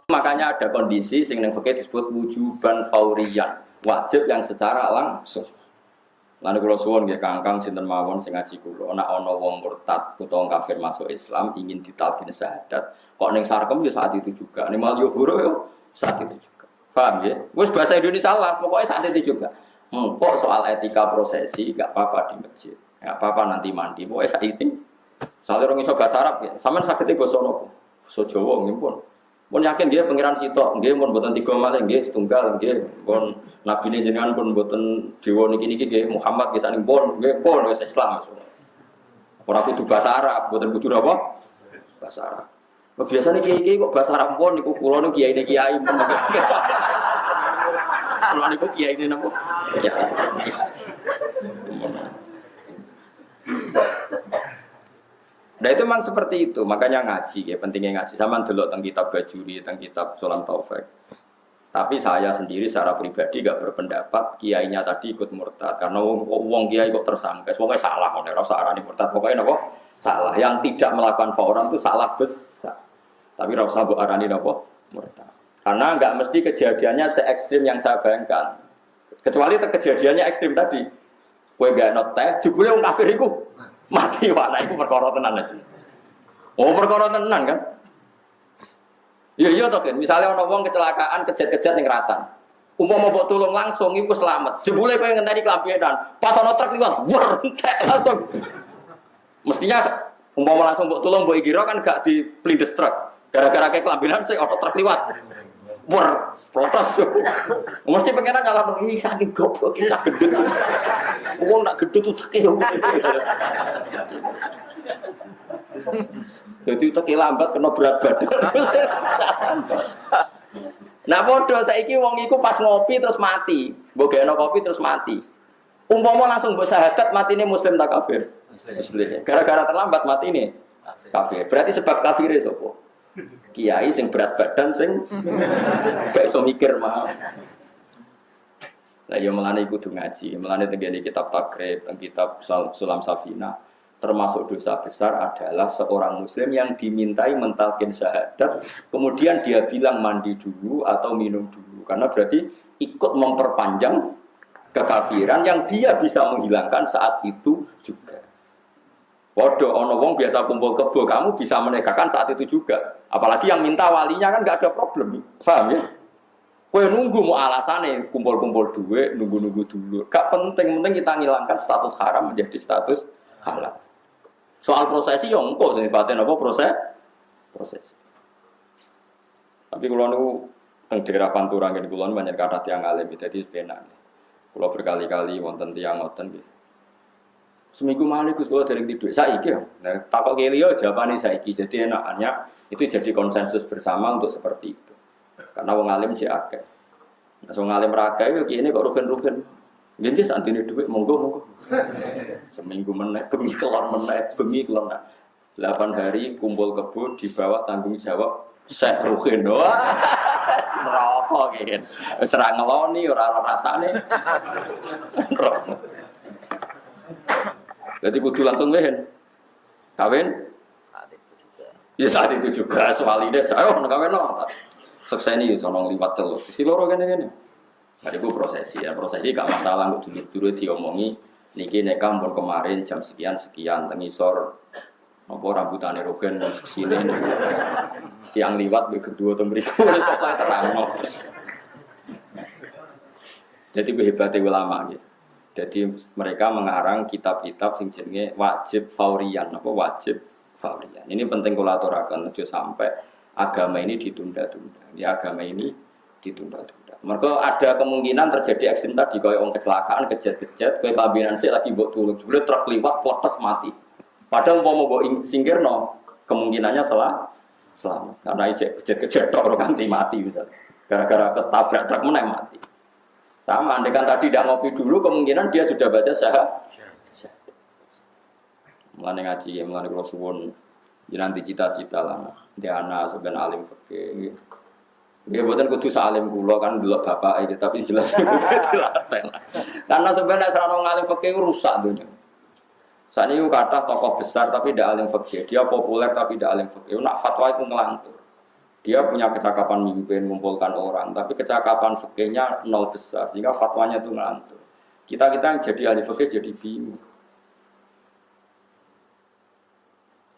Makanya ada kondisi sing ning fikih disebut wujuban fauriyan, wajib yang secara langsung. Lan kula suwun nggih Kangkang sinten mawon sing ngaji kula, nek ana wong murtad utawa kafir masuk Islam ingin ditalkin syahadat, kok ning sarkem ya saat itu juga. Ning mal yo huru yo saat itu juga. Paham ya? Wis bahasa Indonesia lah, pokoknya saat itu juga. Kok soal etika prosesi gak apa-apa di masjid. Gak apa-apa nanti mandi, pokoknya saat itu. Soalnya orang iso bahasa Arab ya, sampean saged basa napa? Basa Jawa nggih pun. Pun yakin dia pangeran sitok, nggih pun mboten tiga malih nggih setunggal nggih pun nabine jenengan pun mboten dewa niki nggih Muhammad nggih saning pun nggih pun wis Islam. Ora kudu bahasa Arab, mboten kudu apa? Bahasa Arab. Biasane kiai-kiai kok bahasa Arab pun niku kula niku kiai pun. Kula niku kiai napa? Ya. Nah itu memang seperti itu, makanya ngaji, ya pentingnya ngaji. Sama delok tentang kitab Bajuri, tentang kitab Sulam Taufik. Tapi saya sendiri secara pribadi gak berpendapat kiainya tadi ikut murtad karena wong kiai kok tersangka. Pokoknya salah, ora usah arani murtad. Pokoknya napa? Salah. Yang tidak melakukan fauran itu salah besar. Tapi ora usah mbok arani napa? Murtad. Karena enggak mesti kejadiannya se ekstrim yang saya bayangkan. Kecuali kejadiannya ekstrim tadi. Kowe gak not teh, jebule wong kafir iku mati wae iku perkara tenan aja. Oh perkara tenan kan? Iya toh kan. Misalnya ana wong kecelakaan kejet-kejet ning Ratan. Umpama mbok tulung langsung iku selamat. Jebule kowe ngenteni klambenan, pas ana truk liwat, wer langsung. Mestinya umpama langsung mbok tulung mbok ikira kan gak diplindes truk. Gara-gara ke klambenan sik ana truk liwat. Wer protes. Mesti pengen ngalah bengi saking goblok iki gedhe. Wong nak gedhe tuh teke. Dadi teke lambat kena berat badan. Nah padha saiki wong iku pas ngopi terus mati. Mbok gawe kopi terus mati. Umpama langsung mbok syahadat matine muslim tak kafir? Muslim. Gara-gara terlambat matine kafir. Berarti sebab kafire sapa? Kiai sing berat badan sing gak iso mikir mah. Lah ya melane kudu ngaji, melane tenggene kitab takrib, teng kitab Sulam Safina, termasuk dosa besar adalah seorang muslim yang dimintai mentalkin syahadat, kemudian dia bilang mandi dulu atau minum dulu, karena berarti ikut memperpanjang kekafiran yang dia bisa menghilangkan saat itu juga. Waduh, ono wong biasa kumpul kebo, kamu bisa menegakkan saat itu juga. Apalagi yang minta walinya kan nggak ada problem, paham ya? Kowe nunggu mau alasannya kumpul-kumpul duit, nunggu-nunggu dulu. Gak penting kita ngilangkan status haram menjadi status halal. Soal prosesi yang engkau senipatin apa proses. Tapi kalau nunggu teng daerah Pantura ngene kula banyak kata tiang alim dadi sepenak. Kula berkali-kali wonten tiang ngoten nggih. Seminggu malih Gus kula dereng tidur. Saiki ya. Nah, takok keliyo jawabane saiki. Jadi enaknya itu jadi konsensus bersama untuk seperti itu. Karena wong alim cek akeh. Nah, wong alim ra akeh yo kene kok rugen-rugen. Nggih santine dhuwit monggo. Seminggu meneh bengi kelon. 8 hari kumpul kebo di bawah tanggung jawab Syekh Ruhin. Wah, neraka iki. Wis ra ngeloni ora rasane. Jadi kudu langsung wehen. Kawin? Ya saat itu juga soalnya saya kawin no. Sekseni sonong liwat terus. Si loro kene. Nah itu prosesi ya. Prosesi gak masalah kok dulu diomongi niki nekam pun kemarin jam sekian tengisor apa rambutane rogen sini. Tiang liwat be kedua to mriku wis kok terangno. Jadi hebatnya ulama gitu. Jadi mereka mengarang kitab-kitab sing jenenge wajib faurian, apa wajib faurian. Ini penting kula aturaken aja sampai agama ini ditunda-tunda. Ya agama ini ditunda-tunda. Mergo ada kemungkinan terjadi ekstrim tadi kaya wong kecelakaan, kejet-kejet, kowe klambinan sik lagi mbok tulung, jebule truk liwat plotes mati. Padahal umpama mbok singkirno, kemungkinannya selamat. Karena kejet-kejet tok ora nganti mati misalnya. Gara-gara ketabrak truk meneh mati. Sama, andaikan tadi tidak ngopi dulu, kemungkinan dia sudah baca syahadat. Mulane ngaji, mulane kula suwun, nanti cita-cita lah. Dia anak sebenarnya alim fikih. Ya buatan kudu salim kula kan delok bapak iki tapi jelas dilatih. Karena sebenarnya serana ngalim fikih rusak dunia. Saat ini kata tokoh besar tapi tidak alim fikih, dia populer tapi tidak alim fikih. Nak fatwa itu ngelantur. Dia punya kecakapan mimpin, mengumpulkan orang, tapi kecakapan fikihnya nol besar sehingga fatwanya itu ngelantur. Kita yang jadi ahli fikih jadi bingung.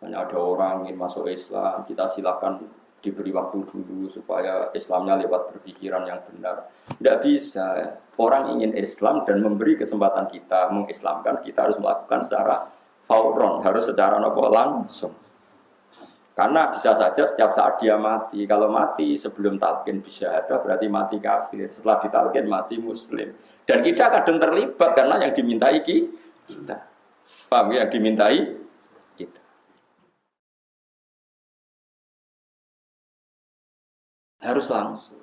Hanya ada orang ingin masuk Islam, kita silakan diberi waktu dulu supaya Islamnya lewat berpikiran yang benar. Tidak bisa. Orang ingin Islam dan memberi kesempatan kita mengislamkan, kita harus melakukan secara fauron, harus secara langsung. Karena bisa saja setiap saat dia mati. Kalau mati sebelum talqin bisyahadah berarti mati kafir. Setelah ditalqin mati muslim. Dan kita kadang terlibat karena yang dimintai kita. Paham ya? Yang dimintai kita. Harus langsung.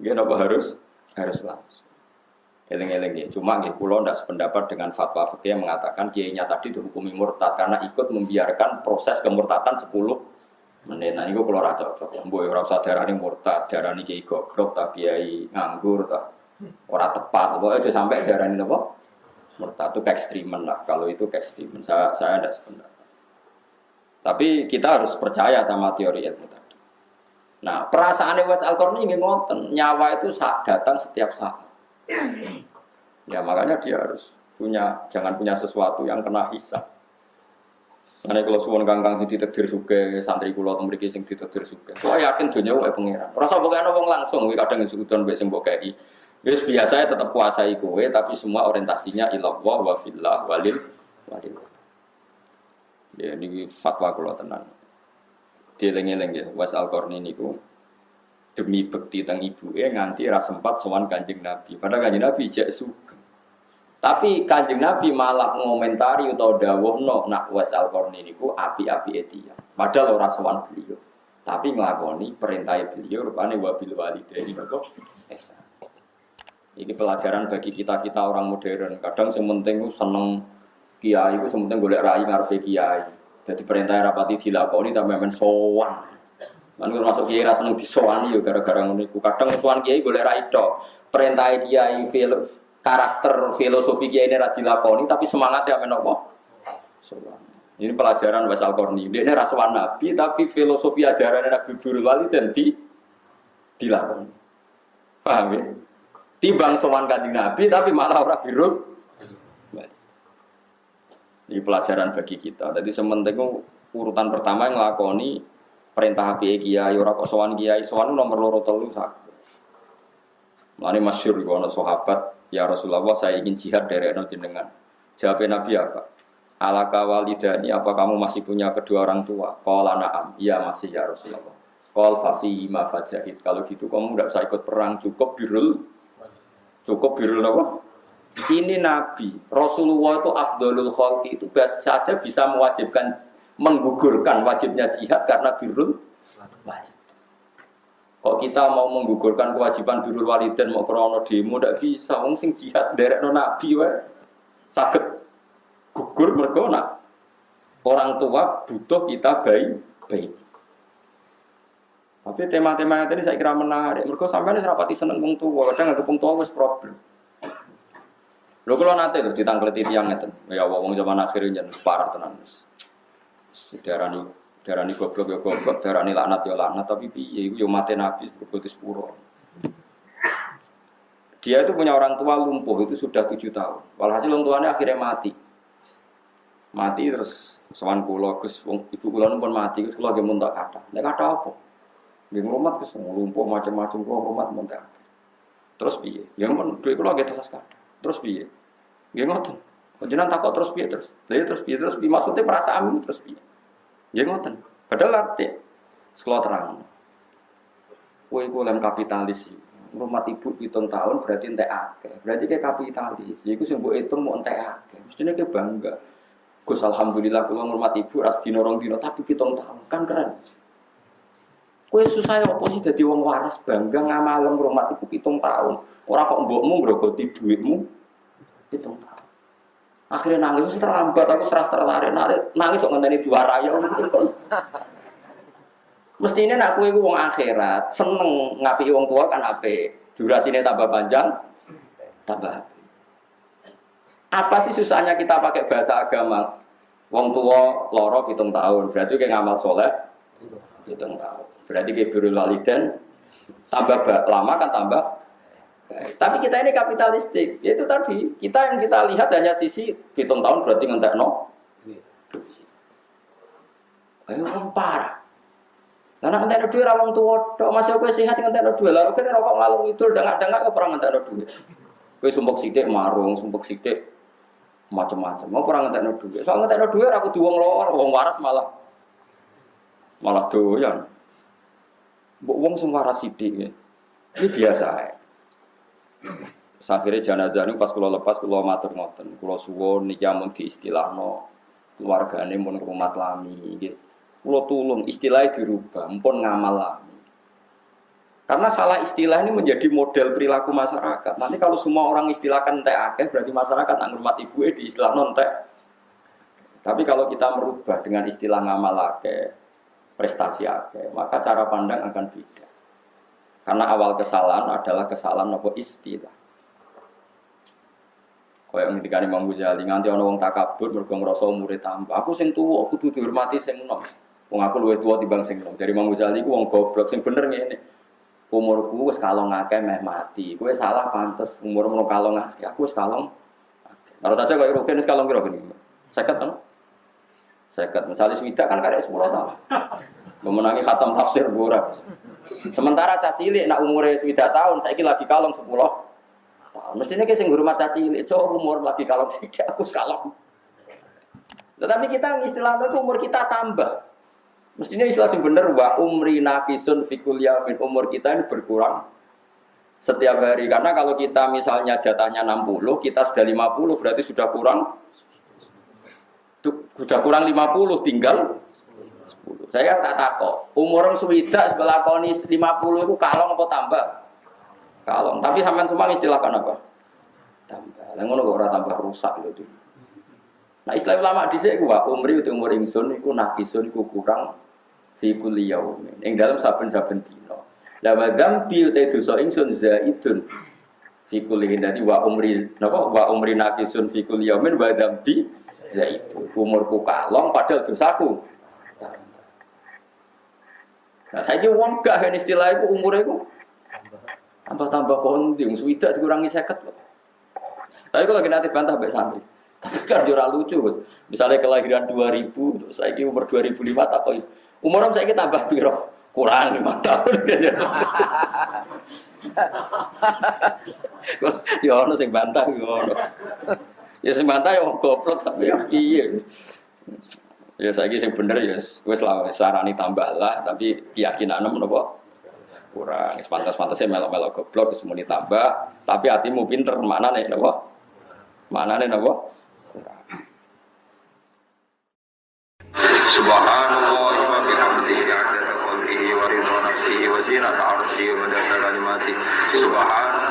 Gimana apa harus langsung. Eleng-eleng ya. Cuma nggih kula ndak sependapat dengan fatwa fikih yang mengatakan kiainya tadi dihukumi murtad karena ikut membiarkan proses kemurtadan 10 menit. Nah niku kula ora cocok. Mbok ora usah darani murtad, darani kiai goblok ta kiai nganggur ta. Ora tepat. Pokoke aja sampai darani napa? Murtad itu keekstriman lah. Kalau itu keekstriman saya ndak sependapat. Tapi kita harus percaya sama teori ilmu tadi. Nah, perasaan Uwais Al-Qarni nggih ngoten, nyawa itu datang setiap saat. Ya makanya dia harus jangan punya sesuatu yang kena hisab. Ane kalau suwun kangkang sing ditakdir sugih, santri kula teng mriki sing ditakdir sugih. Saya yakin donya wae pangeran. Ora usah pokoke ana wong langsung, kowe kadang sudon mbek sing mbok kei. Wis biasa tetep kuasai kowe tapi semua orientasinya ilallah wa fillah walil. Ya niki fatwa kula tenan. Dieling-eling ya, Uwais Al-Qarni niku demi bekti teng ibuke nganti ra sempat sowan Kanjeng Nabi. Padahal Kanjeng Nabi jek sugeng. Tapi Kanjeng Nabi malah ngomentari utawa dawuhna nak Uwais Al-Qarni niku api-apike tiyang. Padahal ora sowan beliau. Tapi nglakoni perintah beliau rupane wabil walidaini kok ihsan. Ini pelajaran bagi kita-kita orang modern. Kadang sing penting ku seneng kiai ku sing penting golek rai ngarepe kiai. Jadi perintah rapati dilakoni tapi men sowan. Lan termasuk kiai ra seneng disowani yo gara-gara ngono iku. Kadang sowan kiai golek ra ido. Perintah kiai karakter filosofi kiai ini ra dilakoni tapi semangatnya men apa? Sowan. Ini pelajaran Uwais Al-Qarni. Dia ini ra sowan Nabi tapi filosofi ajaran Nabi Birrul Walidain dilakoni. Paham ya? Timbang sowan Kanjeng Nabi tapi malah ora birrul. Ini pelajaran bagi kita. Jadi sementing urutan pertama yang ngelakoni perintah HPI kiai, ora kok sowan kiai, sowan nomor loro telu saged. Mane masyhur iku ana sahabat, ya Rasulullah saya ingin jihad derekno jenengan. Jawab Nabi apa? Alaka walidani, apa kamu masih punya kedua orang tua? Qala na'am. Iya masih ya Rasulullah. Qal fa fihi ma fajahid. Kalau gitu kamu enggak usah ikut perang, cukup birrul apa? Ini Nabi, Rasulullah itu afdolul khalqi itu saja bisa mewajibkan, menggugurkan wajibnya jihad karena birrul walidain. Kok kita mau menggugurkan kewajiban birrul walidain mau krono demo ndak bisa, wong sing jihad nderekno Nabi wae. Saged gugur mergo nak orang tua butuh kita baik. Tapi tema-tema tadi saya kira menarik. Mergo sampeyan wis rapati seneng wong tua, kadang anggap wong tua wis problem. Lho kula nate lho ditangkleti tiyang ngeten. Ya wong zaman akhir yen parah tenan. Darani goblok ya goblok, darani laknat ya laknat, tapi piye iku yo mate Nabi berbuat sepuro. Dia itu punya orang tua lumpuh itu sudah 7 tahun. Walhasil orang tuanya akhirnya mati. Mati terus sowan kula Gus wong ibu kula pun mati, Gus kula ge mun tak kathah. Nek kathah apa? Nggih ngrumat Gus lumpuh macam-macam kula ngrumat mun tak. Terus piye? Ya mun dhuwit kula ge telas kathah. Terus piye? Nggih ngoten. Panjenengan takok terus piye terus? Lha terus piye terus maksudnya perasaanmu terus piye? Nggih ngoten. Padahal arti sekolah terang. Kowe iku lem kapitalis iki. Rumah ibu 7 tahun berarti entek akeh. Berarti kayak kapitalis. Iku sing mbok hitung mau entek akeh. Mestine ke bangga. Gus alhamdulillah kula ngurmat ibu ras dina rong dina tapi 7 tahun. Kan keren. Kowe susah ya opo sih dadi wong waras bangga ngamalem ngurmat ibu 7 tahun. Ora kok mbokmu ngrogoti dhuwitmu 7 tahun. Akhirnya nangis terlambat aku serah tertarik nangis kok ngenteni dua raya. Mestinya nak kowe iku wong akhirat, seneng ngapi wong tua kan apik. Durasine tambah panjang, tambah. Apa sih susahnya kita pakai bahasa agama? Wong tua loro 7 tahun, berarti kayak ngamal soleh 7 tahun. Berarti kayak birrul walidain tambah lama kan tambah. Tapi kita ini kapitalistik, yaitu tadi kita yang kita lihat hanya sisi 7 tahun berarti ngentekno. Ayo kan parah. Karena ngentekno duit ra wong tuwa tok masih kowe sehat ngentekno duit. Lah kene rokok ngalung ngidul dengak-dengak ora ngentekno duit. Kowe sumpek sithik marung, sumpek sithik macam-macam. Mau ora ngentekno duit. Soal ngentekno duit ra kudu wong loro, wong waras malah doyan. Mbok wong sing waras sithik iki biasa ae. Akhire jenazah niku pas kula lepas kula matur ngoten. Kula suwun niki amun diistilahno keluargane mun rumat lami nggih. Kula tulung istilahnya dirubah, mpun ngamal lami. Karena salah istilah ini menjadi model perilaku masyarakat. Nanti kalau semua orang istilahkan entek akeh berarti masyarakat nang ngurmat ibuke diistilahno entek. Tapi kalau kita merubah dengan istilah ngamal akeh, prestasi akeh, maka cara pandang akan beda. Karena awal kesalahan adalah kesalahan apa istilah. Kaya ngendikane Imam Ghazali nganti ana wong takabur mergo ngrasa umure tambah. Aku sing tuwa, aku kudu dihormati sing enom. Wong aku luwih tuwa timbang sing enom. Dari Imam Ghazali ku wong goblok sing bener ngene. Umurku wis kalong akeh meh mati. Kowe salah pantes umurmu kalong akeh. Aku wis kalong. Karo saja kaya Rugen wis kalong piro gini. 50 kan? 50. Misalnya swidak kan karek 10 tahun. Memenangi khatam tafsir ora. Sementara cah cilik nak umure 7 tahun saiki lagi kalong 10. Mestinya kita sing hormat cah cilik, umur lagi kalong sithik aku sekalong. Tetapi kita istilahnya itu umur kita tambah. Mestinya istilah sing bener wa umri naqisun fi kulli yaumin, umur kita ini berkurang setiap hari. Karena kalau kita misalnya jatahnya 60, kita sudah 50 berarti sudah kurang 50 tinggal 10. Saya tak takok, umur swidak sebelah koni 50 itu kalong apa tambah? Kalong. Tapi sampean semua istilahkan apa? Tambah. Lah ngono kok ora tambah rusak lho itu. Nah, istilah ulama dhisik ku wa umri uti umur ingsun iku naqisun iku kurang fi kulli yaumin. Ing dalam saben-saben dina. La wa dzambi uti dosa ingsun zaidun fi kulli dadi wa umri napa wa umri naqisun fi kulli yaumin wa dzambi zaidun. Umurku kalong padahal dosaku. Nah, saiki wong gak hen istilah iku umure iku tambah kondi swidak dikurangi 50 loh. Tapi kalau lagi nanti bantah mbek santri. Tapi kan ora lucu, Bos. Misalnya kelahiran 2000, terus saiki umur 2005 tak kok umur saiki tambah piro? Kurang 5 tahun. Ya ono sing bantah yo ono. Ya sing bantah yo goblok tapi yo piye. Ya saiki sing bener ya wis lah sarani tambah lah tapi keyakinane menapa kurang. Pantas-pantasnya melok-melok goblok semua ditambah tapi hatimu pinter maknane napa? Maknane napa? Subhanallah wa bihamdihi 'adada khalqihi wa ridha nafsihi wa zinata 'arsyihi wa midada kalimatihi. Subhanallah